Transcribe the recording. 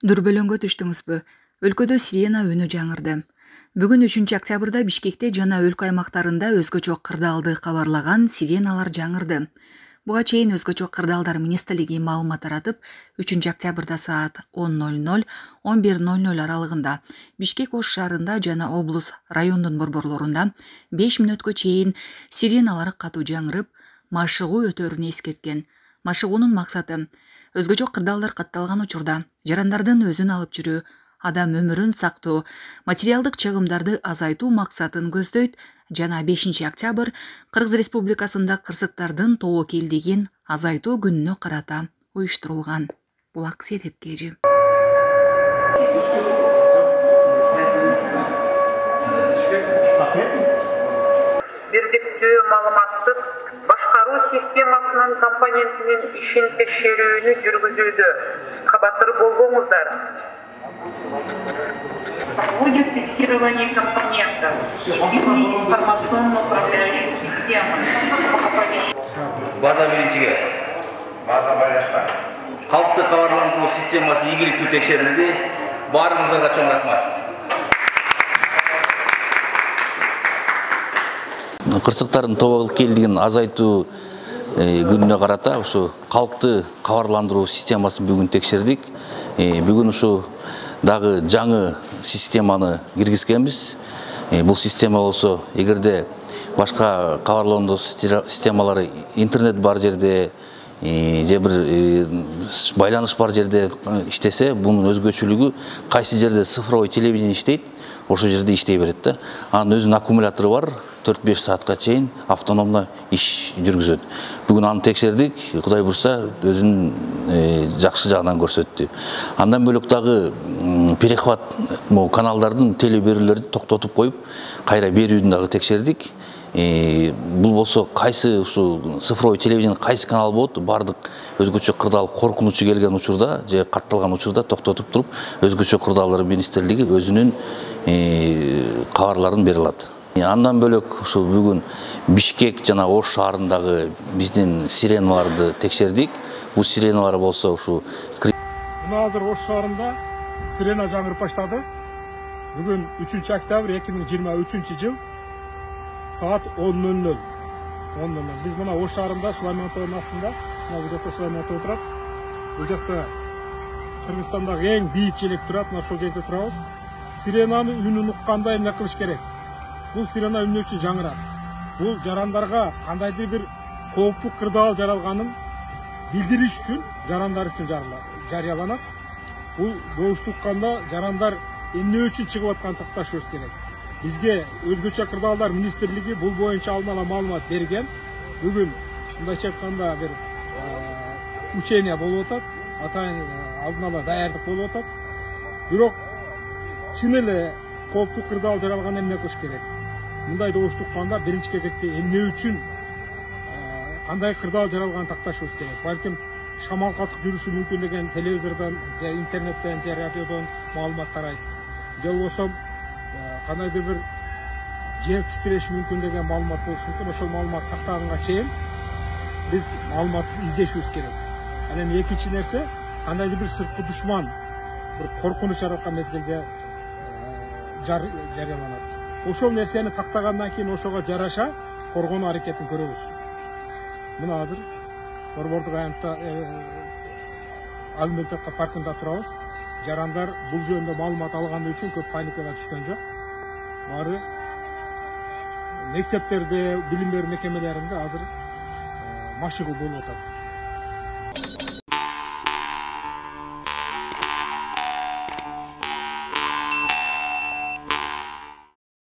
Дүрбөлөнгө түштүңүзбү? Өлкөдө сирена үнү жаңырды. Бүгүн 3 октябрда Бишкекте жана өлкө аймактарында өзгөчө кырдаалды кабарлаган сиреналар жаңырды. Буга чейин өзгөчө кырдаалдар министрлиги маалымат таратып, 3 октябрда саат 10:00–11:00 аралыгында Бишкек Ош шаарында жана облус райондун борборлорунда 5 мүнөткө чейин сиреналар катуу жаңырып, машыгуу өтөрүн эскерткен. Машыгуунун максаты өзгөчө кырдаалдар катталган учурда жарандардын өзүн алып жүрүү, адам өмүрүн сактоо, материалдык чыгымдарды азайтуу максатын көздөйт жана 5 октябрь Кыргыз Республикасында кырсыктардын тобокелдигин азайтуу күнүнө карата уюштурулган. Булак Серепкежи. Бирдиктүү маалыматтык башкаруу системасынын компонентинин ишин текшерүүнү жүргүзүүдө кабатыр болбоңуздар. Проводит тестирование компонента информационно-управляющей системы. База биринчиге. База баяшта. Калктык кабарландыруу системасы ийгиликтүү текшерилди. Баарыңыздарга чоң рахмат. Кырсыктардын тобокелдигин азайтуу күнүнө карата ушу калкты кабарландыруу системасын бүгүн текшердик. Бүгүн ушу дагы жаңы системаны киргизгенбиз. Бул система болсо, эгерде башка кабарландыруу системалары интернет бар жерде же бир байланыш бар жерде иштесе, бунун өзгөчөлүгү кайсы жерде цифровой телевидение иштейт, ошол жерде иштей берет да. Анын өзүнүн аккумулятору бар, 4-5 саатка чейин автономно иш жүргүзөт. Бүгүн аны текшердик, Кудай бурса өзүнүн жакшы жагынан көрсөттү. Андан бөлөк дагы перехват каналдардын теле берүүлөрүн токтотуп коюп, кайра берүүдүн дагы текшердик. Бул болсо кайсы ушу цифровой телевидение кайсы канал болот, бардык өзгөчө кырдаал коркунучу келген учурда же катталган учурда токтотуп туруп, өзгөчө кырдаалдар министрлиги өзүнүн кабарларын бере алат. Андан бөлөк ушу бүгүн Бишкек жана Ош шаарындагы биздин сиреналарды текшердик. Бул сиреналар болсо ушу азыр Ош шаарында сирена жаңырып баштады. Бүгүн 3 октябрь 2023 жыл саат 10:00. Биз мына Ош шаарында Сулайман тоонун астында, мына жакта Сулайман тоо турат. Бул жакта Кыргызстандагы эң бийик желек турат, мына ошол жерде турабыз. Сиренанын үнүн укканда эмне кылыш керек? Бул сирена эмне үчүн жаңырат? Бул жарандарга кандайдыр бир кооптуу кырдаал жаралганын билдириш үчүн, жарандар үчүн жарыяланат. Бул добушту укканда жарандар эмне үчүн чыгып атканын такташыбыз керек. Бизге өзгөчө кырдаалдар министрлиги бул боюнча алдын маалымат берген. Бүгүн мындайча айтканда бир учение болуп атат, атайын алдын даярдык болуп атат. Бирок чын эле кооптуу кырдаал жаралганда эмне кылыш керек? Мындай добушту укканда биринчи кезекте эмне үчүн кандай кырдаал жаралганын такташыбыз керек. Балким шамал катык жүрүшү мүмкүн деген телевизордон, же интернеттен, же радиодон маалымат тарайт. Же болбосо кандайдыр бир жер титиреши мүмкүн деген маалымат болушу мүмкүн. Ошол маалымат тактаганга чейин биз маалыматты издешибиз керек. Анан экинчи нерсе, кандайдыр бир сырткы душман бир коркунуч жараткан мезгилде жарыяланат. Ошол нерсени тактагандан кийин ошого жараша коргонуу аракетин көрөбүз. Мына азыр Борбордук аянтта Алымбек паркында турабыз. Жарандар бул жөнүндө маалымат алган үчүн көп паникага түшкөн жок. Баары мектептерде, билим берүү мекемелеринде азыр машыгуу болуп атат.